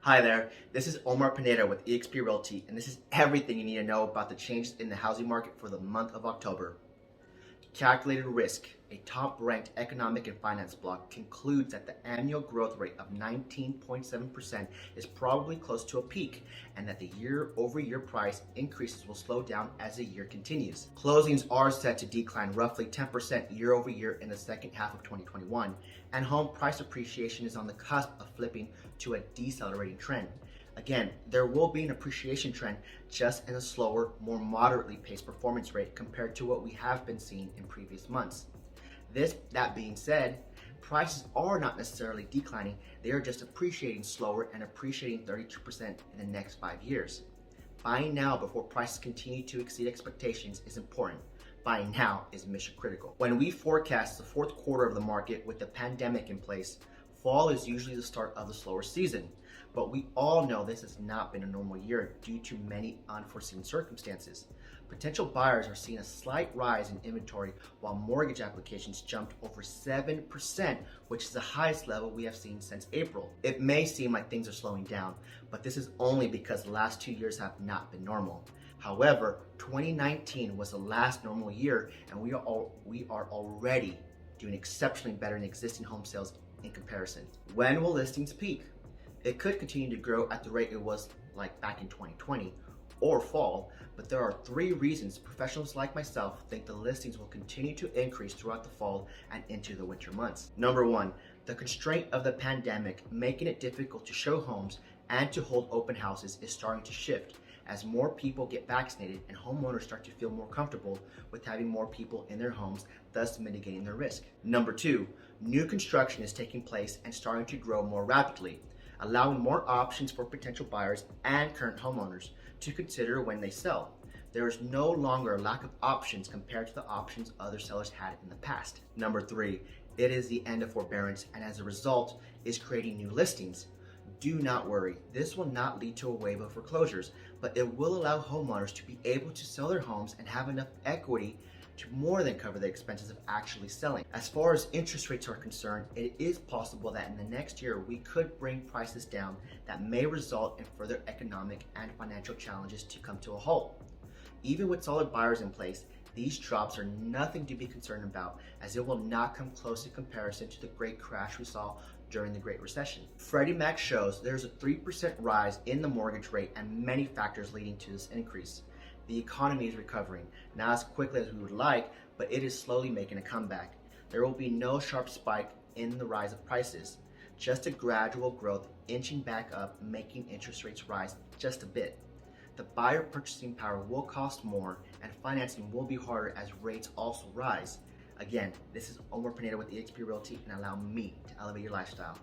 Hi there, this is Omar Pineda with eXp Realty, and this is everything you need to know about the changes in the housing market for the month of October. Calculated Risk, a top-ranked economic and finance blog, concludes that the annual growth rate of 19.7% is probably close to a peak, and that the year-over-year price increases will slow down as the year continues. Closings are set to decline roughly 10% year-over-year in the second half of 2021, and home price appreciation is on the cusp of flipping to a decelerating trend. Again, there will be an appreciation trend, just in a slower, more moderately paced performance rate compared to what we have been seeing in previous months. That being said, prices are not necessarily declining, they are just appreciating slower and appreciating 32% in the next 5 years. Buying now before prices continue to exceed expectations is important. Buying now is mission critical. When we forecast the fourth quarter of the market with the pandemic in place, fall is usually the start of the slower season. But we all know this has not been a normal year due to many unforeseen circumstances. Potential buyers are seeing a slight rise in inventory while mortgage applications jumped over 7%, which is the highest level we have seen since April. It may seem like things are slowing down, but this is only because the last 2 years have not been normal. However, 2019 was the last normal year, and we are already doing exceptionally better in existing home sales in comparison. When will listings peak? It could continue to grow at the rate it was like back in 2020 or fall, but there are 3 reasons professionals like myself think the listings will continue to increase throughout the fall and into the winter months. Number 1, the constraint of the pandemic making it difficult to show homes and to hold open houses is starting to shift as more people get vaccinated and homeowners start to feel more comfortable with having more people in their homes, thus mitigating their risk. Number 2, new construction is taking place and starting to grow more rapidly, allowing more options for potential buyers and current homeowners to consider when they sell. There is no longer a lack of options compared to the options other sellers had in the past. Number 3, it is the end of forbearance, and as a result is creating new listings. Do not worry, this will not lead to a wave of foreclosures, but it will allow homeowners to be able to sell their homes and have enough equity to more than cover the expenses of actually selling. As far as interest rates are concerned, it is possible that in the next year we could bring prices down that may result in further economic and financial challenges to come to a halt. Even with solid buyers in place, these drops are nothing to be concerned about, as it will not come close in comparison to the great crash we saw during the Great Recession. Freddie Mac shows there's a 3% rise in the mortgage rate and many factors leading to this increase. The economy is recovering, not as quickly as we would like, but it is slowly making a comeback. There will be no sharp spike in the rise of prices, just a gradual growth inching back up, making interest rates rise just a bit. The buyer purchasing power will cost more and financing will be harder as rates also rise. Again, this is Omar Pineda with eXp Realty, and allow me to elevate your lifestyle.